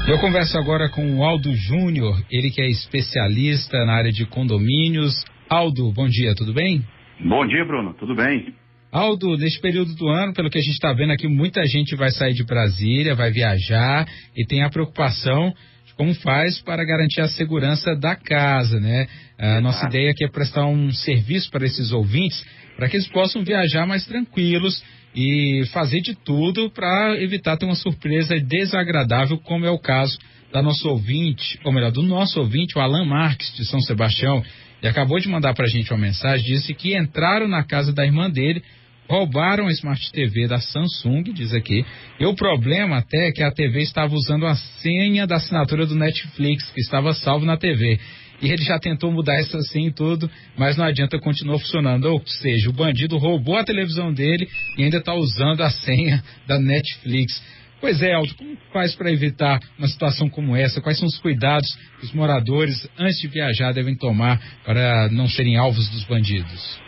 Eu converso agora com o Aldo Júnior, ele que é especialista na área de condomínios. Aldo, bom dia, tudo bem? Bom dia, Bruno, tudo bem? Aldo, neste período do ano, pelo que a gente está vendo aqui, muita gente vai sair de Brasília, vai viajar e tem a preocupação de como faz para garantir a segurança da casa, né? A nossa ideia aqui é prestar um serviço para esses ouvintes, para que eles possam viajar mais tranquilos e fazer de tudo para evitar ter uma surpresa desagradável, como é o caso da nosso ouvinte, ou melhor, do nosso ouvinte, o Alan Marques, de São Sebastião. Ele acabou de mandar para a gente uma mensagem, disse que entraram na casa da irmã dele, roubaram a Smart TV da Samsung, diz aqui, e o problema até é que a TV estava usando a senha da assinatura do Netflix, que estava salvo na TV. E ele já tentou mudar essa senha e tudo, mas não adianta, continua funcionando. Ou seja, o bandido roubou a televisão dele e ainda está usando a senha da Netflix. Pois é, Aldo, como faz para evitar uma situação como essa? Quais são os cuidados que os moradores, antes de viajar, devem tomar para não serem alvos dos bandidos?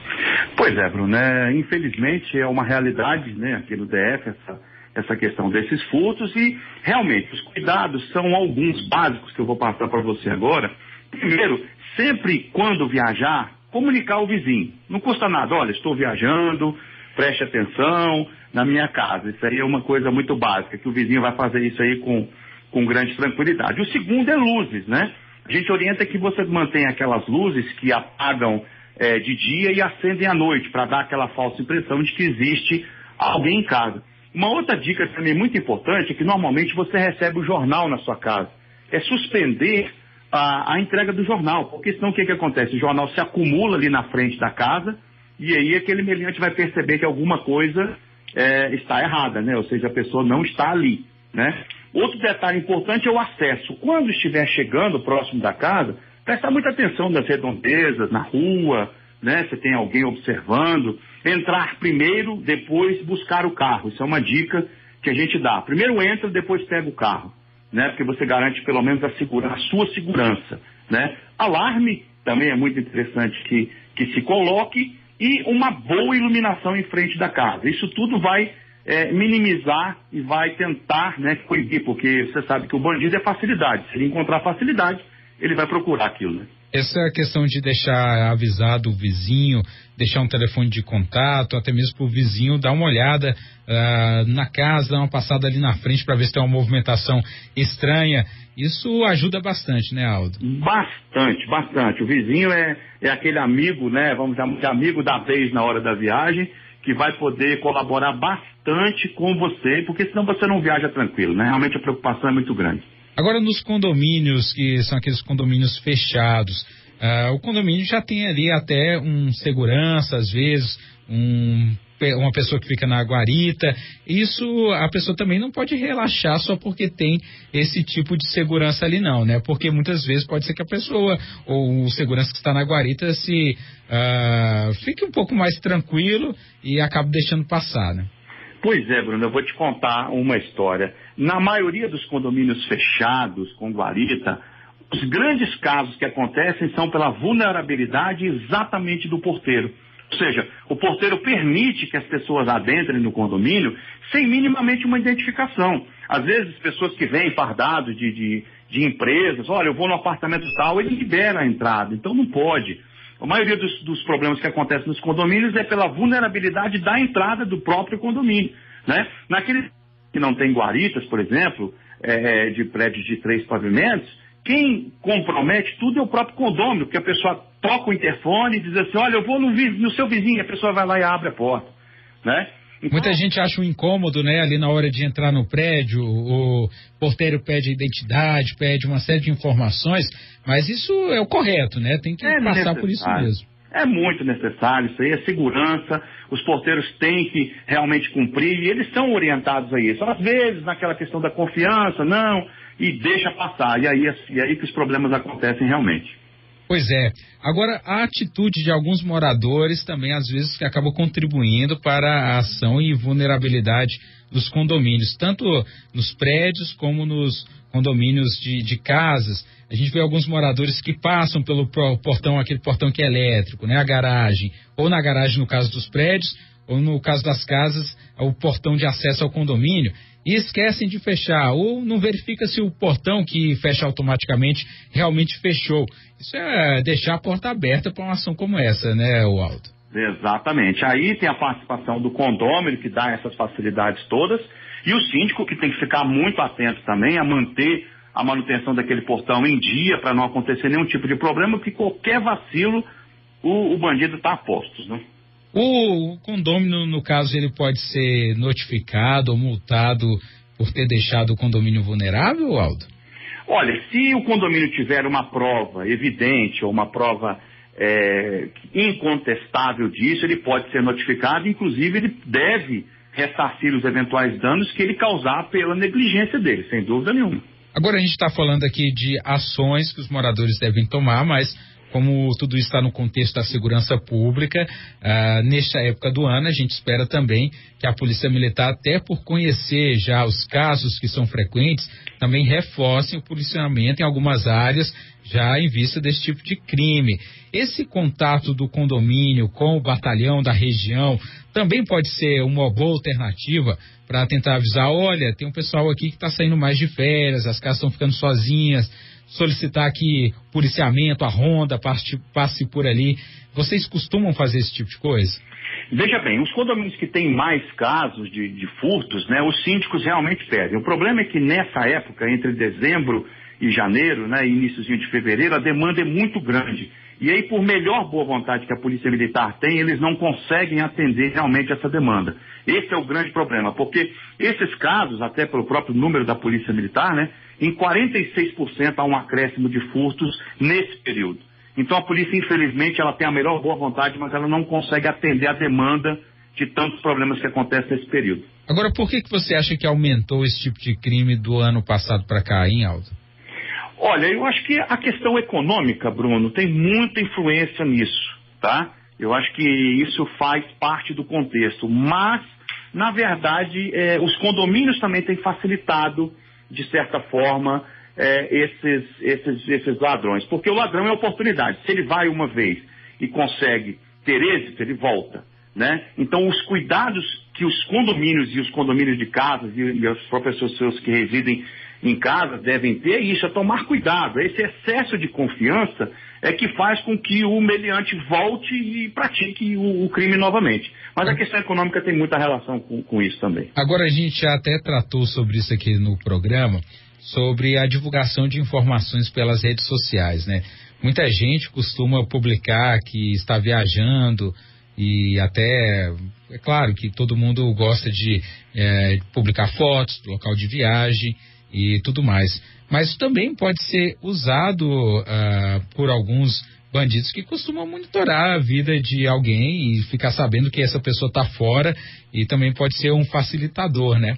Pois é, Bruno, infelizmente é uma realidade, né, aqui no DF, essa questão desses furtos, e realmente os cuidados são alguns básicos que eu vou passar para você agora. Primeiro, sempre quando viajar, comunicar ao vizinho. Não custa nada, olha, estou viajando, preste atenção na minha casa. Isso aí é uma coisa muito básica, que o vizinho vai fazer isso aí com grande tranquilidade. O segundo é luzes, né? A gente orienta que você mantenha aquelas luzes que apagam de dia e acendem à noite, para dar aquela falsa impressão de que existe alguém em casa. Uma outra dica também muito importante é que normalmente você recebe o jornal na sua casa. É suspender a entrega do jornal, porque senão o que acontece? O jornal se acumula ali na frente da casa e aí aquele meliante vai perceber que alguma coisa está errada, né? Ou seja, a pessoa não está ali, né? Outro detalhe importante é o acesso. Quando estiver chegando próximo da casa, prestar muita atenção nas redondezas, na rua, né? Se tem alguém observando. Entrar primeiro, depois buscar o carro. Isso é uma dica que a gente dá. Primeiro entra, depois pega o carro, né? Porque você garante pelo menos a sua segurança, né? Alarme também é muito interessante que se coloque, e uma boa iluminação em frente da casa. Isso tudo vai minimizar e vai tentar, né, coibir, porque você sabe que o bandido é facilidade. Se ele encontrar facilidade, ele vai procurar aquilo, né? Essa questão de deixar avisado o vizinho, deixar um telefone de contato, até mesmo para o vizinho dar uma olhada na casa, dar uma passada ali na frente para ver se tem uma movimentação estranha, isso ajuda bastante, né, Aldo? Bastante, bastante. O vizinho é aquele amigo, né, vamos chamar de amigo da vez na hora da viagem, que vai poder colaborar bastante com você, porque senão você não viaja tranquilo, né? Realmente a preocupação é muito grande. Agora, nos condomínios, que são aqueles condomínios fechados, o condomínio já tem ali até um segurança, às vezes, uma pessoa que fica na guarita. Isso, a pessoa também não pode relaxar só porque tem esse tipo de segurança ali, não, né? Porque muitas vezes pode ser que a pessoa, ou o segurança que está na guarita, fique um pouco mais tranquilo e acabe deixando passar, né? Pois é, Bruno, eu vou te contar uma história. Na maioria dos condomínios fechados, com guarita, os grandes casos que acontecem são pela vulnerabilidade exatamente do porteiro. Ou seja, o porteiro permite que as pessoas adentrem no condomínio sem minimamente uma identificação. Às vezes, pessoas que vêm fardados de empresas, olha, eu vou no apartamento tal, ele libera a entrada, então não pode. A maioria dos problemas que acontecem nos condomínios é pela vulnerabilidade da entrada do próprio condomínio, né? Naqueles que não tem guaritas, por exemplo, de prédios de 3 pavimentos, quem compromete tudo é o próprio condômino, porque a pessoa toca o interfone e diz assim, olha, eu vou no seu vizinho, a pessoa vai lá e abre a porta, né? Então, muita gente acha um incômodo, né, ali na hora de entrar no prédio, o porteiro pede identidade, pede uma série de informações, mas isso é o correto, né? Tem que passar por isso mesmo. É muito necessário, isso aí é segurança, os porteiros têm que realmente cumprir, e eles são orientados a isso. Às vezes, naquela questão da confiança, não, e deixa passar, e aí que os problemas acontecem realmente. Pois é. Agora, a atitude de alguns moradores também, às vezes, que acabam contribuindo para a ação e vulnerabilidade dos condomínios, tanto nos prédios como nos condomínios de casas. A gente vê alguns moradores que passam pelo portão, aquele portão que é elétrico, né, a garagem, ou na garagem no caso dos prédios, ou no caso das casas, o portão de acesso ao condomínio, e esquecem de fechar, ou não verifica se o portão que fecha automaticamente realmente fechou. Isso é deixar a porta aberta para uma ação como essa, né, Aldo? Exatamente. Aí tem a participação do condômino, que dá essas facilidades todas, e o síndico, que tem que ficar muito atento também a manter a manutenção daquele portão em dia, para não acontecer nenhum tipo de problema, porque qualquer vacilo, o bandido está a postos, né? O condômino, no caso, ele pode ser notificado ou multado por ter deixado o condomínio vulnerável, Aldo? Olha, se o condomínio tiver uma prova evidente ou uma prova incontestável disso, ele pode ser notificado, inclusive ele deve ressarcir os eventuais danos que ele causar pela negligência dele, sem dúvida nenhuma. Agora a gente está falando aqui de ações que os moradores devem tomar, mas como tudo isso está no contexto da segurança pública, nesta época do ano a gente espera também que a Polícia Militar, até por conhecer já os casos que são frequentes, também reforcem o policiamento em algumas áreas, já em vista desse tipo de crime. Esse contato do condomínio com o batalhão da região também pode ser uma boa alternativa para tentar avisar, olha, tem um pessoal aqui que está saindo mais de férias, as casas estão ficando sozinhas, solicitar que policiamento, a ronda passe por ali. Vocês costumam fazer esse tipo de coisa? Veja bem, os condomínios que têm mais casos de furtos, né, os síndicos realmente pedem. O problema é que nessa época, entre dezembro e janeiro, né, iníciozinho de fevereiro, a demanda é muito grande. E aí, por melhor boa vontade que a Polícia Militar tem, eles não conseguem atender realmente essa demanda. Esse é o grande problema, porque esses casos, até pelo próprio número da Polícia Militar, né, em 46% há um acréscimo de furtos nesse período. Então a polícia, infelizmente, ela tem a melhor boa vontade, mas ela não consegue atender a demanda de tantos problemas que acontecem nesse período. Agora, por que você acha que aumentou esse tipo de crime do ano passado para cá, hein, Aldo? Olha, eu acho que a questão econômica, Bruno, tem muita influência nisso, tá? Eu acho que isso faz parte do contexto, mas, na verdade, os condomínios também têm facilitado, de certa forma, esses ladrões, porque o ladrão é oportunidade. Se ele vai uma vez e consegue ter êxito, ele volta, né? Então, os cuidados que os condomínios e os condomínios de casas e as próprias pessoas que residem em casa devem ter isso, é tomar cuidado. Esse excesso de confiança é que faz com que o meliante volte e pratique o crime novamente. Mas a questão econômica tem muita relação com isso também. Agora, a gente já até tratou sobre isso aqui no programa, sobre a divulgação de informações pelas redes sociais, né? Muita gente costuma publicar que está viajando e até, é claro que todo mundo gosta de publicar fotos do local de viagem e tudo mais. Mas também pode ser usado por alguns bandidos que costumam monitorar a vida de alguém e ficar sabendo que essa pessoa está fora, e também pode ser um facilitador, né?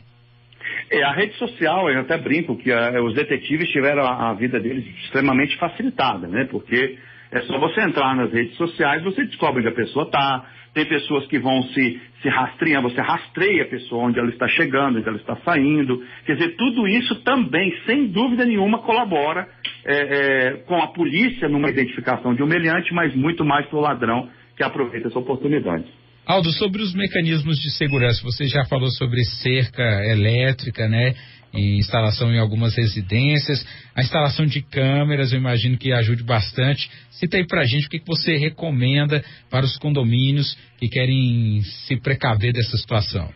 A rede social, eu até brinco que os detetives tiveram a vida deles extremamente facilitada, né? Porque é só você entrar nas redes sociais, você descobre onde a pessoa está. Tem pessoas que vão se rastreando, você rastreia a pessoa onde ela está chegando, onde ela está saindo. Quer dizer, tudo isso também, sem dúvida nenhuma, colabora com a polícia numa identificação de um meliante, mas muito mais para o ladrão que aproveita essa oportunidade. Aldo, sobre os mecanismos de segurança, você já falou sobre cerca elétrica, né? Instalação em algumas residências, a instalação de câmeras, eu imagino que ajude bastante. Cita aí pra gente o que você recomenda para os condomínios que querem se precaver dessa situação.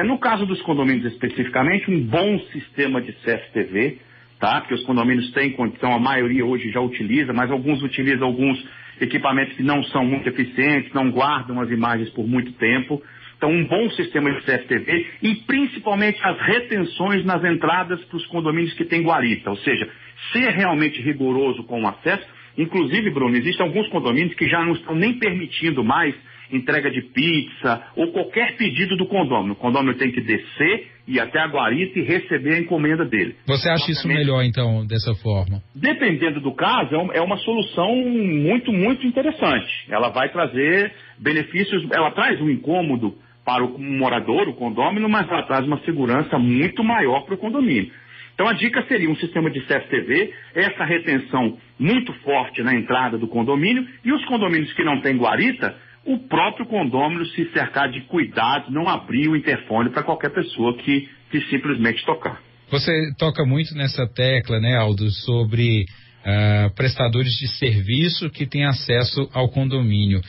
No caso dos condomínios especificamente, um bom sistema de CCTV, tá? Porque os condomínios têm condição, a maioria hoje já utiliza, mas alguns utilizam alguns equipamentos que não são muito eficientes, não guardam as imagens por muito tempo. Então, um bom sistema de CCTV e principalmente as retenções nas entradas para os condomínios que têm guarita, ou seja, ser realmente rigoroso com o acesso. Inclusive, Bruno, existem alguns condomínios que já não estão nem permitindo mais entrega de pizza ou qualquer pedido do condomínio. O condomínio tem que descer, ir até a guarita e receber a encomenda dele. Você acha isso melhor, então, dessa forma? Dependendo do caso, é uma solução muito, muito interessante. Ela vai trazer benefícios, ela traz um incômodo para o morador, o condômino, mas ela traz uma segurança muito maior para o condomínio. Então a dica seria um sistema de CCTV, essa retenção muito forte na entrada do condomínio, e os condomínios que não têm guarita, o próprio condômino se cercar de cuidados, não abrir o interfone para qualquer pessoa que simplesmente tocar. Você toca muito nessa tecla, né, Aldo, sobre prestadores de serviço que têm acesso ao condomínio.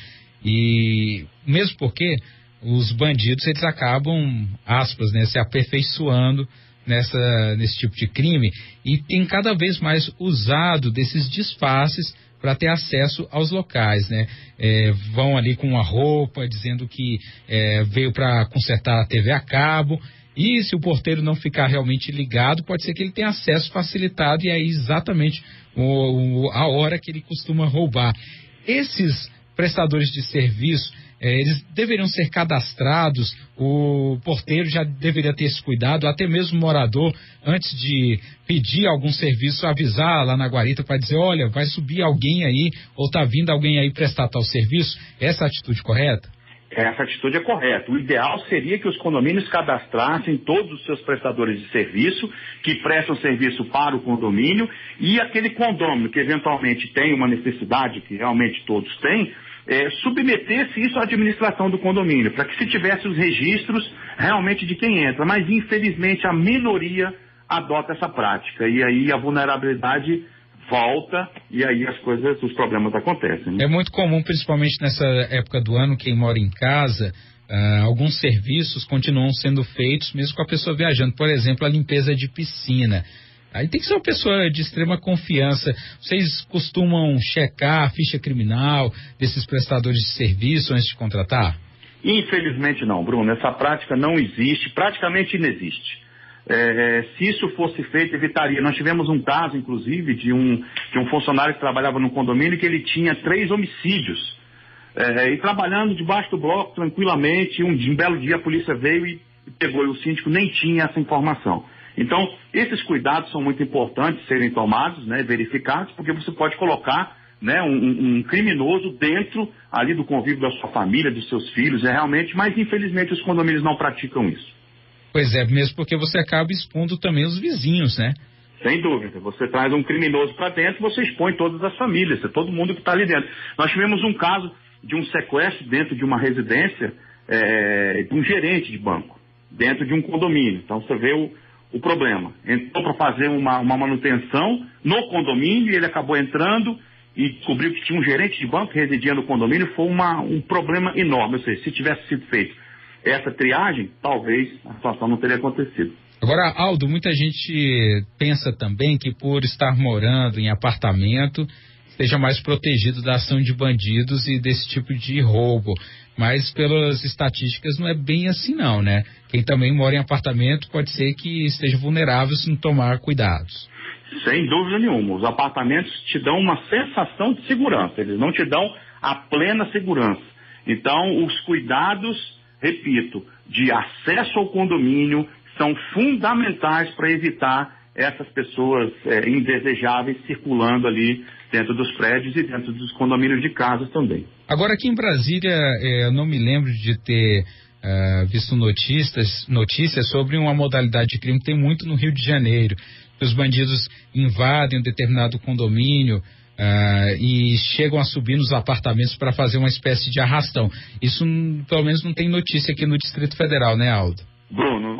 E mesmo porque os bandidos, eles acabam, aspas, né, se aperfeiçoando nesse tipo de crime e tem cada vez mais usado desses disfarces para ter acesso aos locais, né? Vão ali com uma roupa dizendo que veio para consertar a TV a cabo, e se o porteiro não ficar realmente ligado, pode ser que ele tenha acesso facilitado e aí exatamente a hora que ele costuma roubar. Esses prestadores de serviço, eles deveriam ser cadastrados, o porteiro já deveria ter esse cuidado, até mesmo o morador, antes de pedir algum serviço, avisar lá na guarita para dizer, olha, vai subir alguém aí, ou está vindo alguém aí prestar tal serviço. Essa é a atitude correta? Essa atitude é correta. O ideal seria que os condomínios cadastrassem todos os seus prestadores de serviço, que prestam serviço para o condomínio, e aquele condômino que eventualmente tem uma necessidade, que realmente todos têm, submetesse isso à administração do condomínio, para que se tivesse os registros realmente de quem entra. Mas, infelizmente, a minoria adota essa prática. E aí a vulnerabilidade volta e aí os problemas acontecem, né? É muito comum, principalmente nessa época do ano, quem mora em casa, alguns serviços continuam sendo feitos mesmo com a pessoa viajando. Por exemplo, a limpeza de piscina. Aí tem que ser uma pessoa de extrema confiança. Vocês costumam checar a ficha criminal desses prestadores de serviço antes de contratar? Infelizmente não, Bruno. Essa prática não existe, praticamente inexiste. Se isso fosse feito, evitaria. Nós tivemos um caso, inclusive, de um funcionário que trabalhava no condomínio que ele tinha 3 homicídios. E trabalhando debaixo do bloco, tranquilamente, um belo dia a polícia veio e pegou, e o síndico nem tinha essa informação. Então, esses cuidados são muito importantes serem tomados, né, verificados, porque você pode colocar, né, um criminoso dentro ali do convívio da sua família, dos seus filhos, realmente, mas infelizmente os condomínios não praticam isso. Pois é, mesmo porque você acaba expondo também os vizinhos, né? Sem dúvida. Você traz um criminoso para dentro, você expõe todas as famílias, todo mundo que está ali dentro. Nós tivemos um caso de um sequestro dentro de uma residência de um gerente de banco, dentro de um condomínio. Então você vê o problema. Entrou para fazer uma manutenção no condomínio e ele acabou entrando e descobriu que tinha um gerente de banco que residia no condomínio. Foi um problema enorme. Ou seja, se tivesse sido feito essa triagem, talvez a situação não teria acontecido. Agora, Aldo, muita gente pensa também que por estar morando em apartamento esteja mais protegido da ação de bandidos e desse tipo de roubo. Mas pelas estatísticas não é bem assim não, né? Quem também mora em apartamento pode ser que esteja vulnerável se não tomar cuidados. Sem dúvida nenhuma. Os apartamentos te dão uma sensação de segurança, eles não te dão a plena segurança. Então, os cuidados, repito, de acesso ao condomínio são fundamentais para evitar essas pessoas indesejáveis circulando ali dentro dos prédios e dentro dos condomínios de casas também. Agora, aqui em Brasília, eu não me lembro de ter visto notícias sobre uma modalidade de crime que tem muito no Rio de Janeiro. Os bandidos invadem um determinado condomínio e chegam a subir nos apartamentos para fazer uma espécie de arrastão. Isso, pelo menos, não tem notícia aqui no Distrito Federal, né, Aldo? Bruno,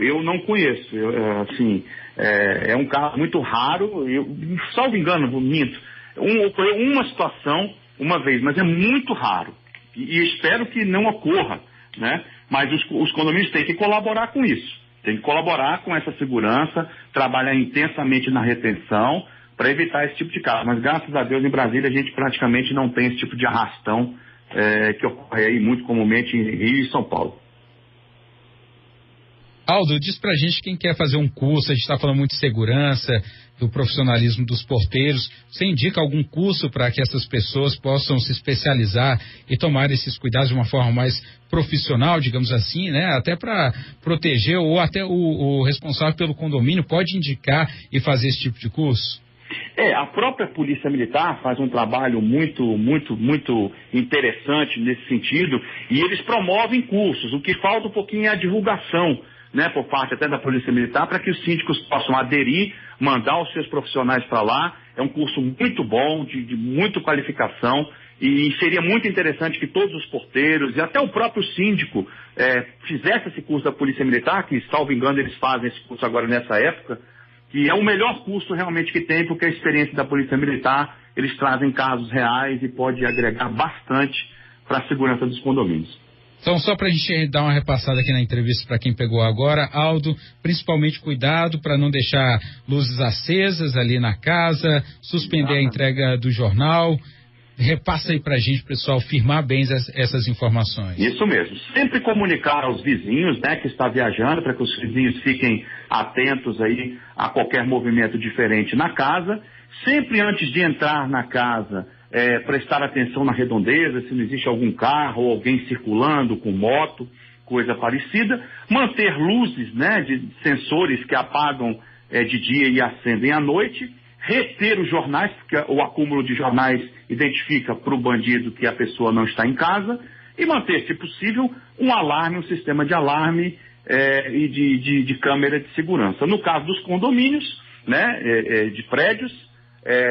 eu não conheço. É um caso muito raro. Salvo engano, minto. Uma situação, uma vez, mas é muito raro. E espero que não ocorra, né? Mas os condomínios têm que colaborar com isso. Tem que colaborar com essa segurança, trabalhar intensamente na retenção para evitar esse tipo de caso. Mas graças a Deus em Brasília a gente praticamente não tem esse tipo de arrastão que ocorre aí muito comumente em Rio e São Paulo. Aldo, diz pra gente quem quer fazer um curso, a gente está falando muito de segurança, do profissionalismo dos porteiros. Você indica algum curso para que essas pessoas possam se especializar e tomar esses cuidados de uma forma mais profissional, digamos assim, né? Até para proteger, ou até o responsável pelo condomínio pode indicar e fazer esse tipo de curso? A própria Polícia Militar faz um trabalho muito, muito, muito interessante nesse sentido, e eles promovem cursos. O que falta um pouquinho é a divulgação, né, por parte até da Polícia Militar, para que os síndicos possam aderir, mandar os seus profissionais para lá. É um curso muito bom, de muita qualificação, E seria muito interessante que todos os porteiros e até o próprio síndico fizesse esse curso da Polícia Militar, que, salvo engano, eles fazem esse curso agora nessa época, que é o melhor curso realmente que tem, porque a experiência da Polícia Militar, eles trazem casos reais e pode agregar bastante para a segurança dos condomínios. Então, só para a gente dar uma repassada aqui na entrevista para quem pegou agora, Aldo, principalmente cuidado para não deixar luzes acesas ali na casa, suspender a entrega do jornal. Repassa aí para a gente, pessoal, firmar bem essas informações. Isso mesmo. Sempre comunicar aos vizinhos, né, que está viajando, para que os vizinhos fiquem atentos aí a qualquer movimento diferente na casa. Sempre antes de entrar na casa, prestar atenção na redondeza, se não existe algum carro ou alguém circulando com moto, coisa parecida. Manter luzes, né, de sensores que apagam de dia e acendem à noite. Reter os jornais, porque o acúmulo de jornais identifica para o bandido que a pessoa não está em casa, e manter, se possível, um alarme, um sistema de alarme e de câmera de segurança. No caso dos condomínios, né, de prédios,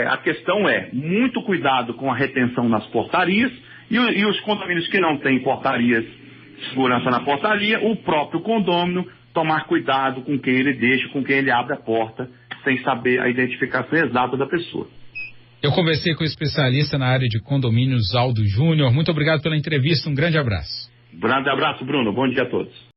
a questão é muito cuidado com a retenção nas portarias, e os condomínios que não têm portarias de segurança na portaria, o próprio condômino tomar cuidado com quem ele deixa, com quem ele abre a porta, sem saber a identificação exata da pessoa. Eu conversei com o especialista na área de condomínios, Aldo Júnior. Muito obrigado pela entrevista, um grande abraço. Grande abraço, Bruno. Bom dia a todos.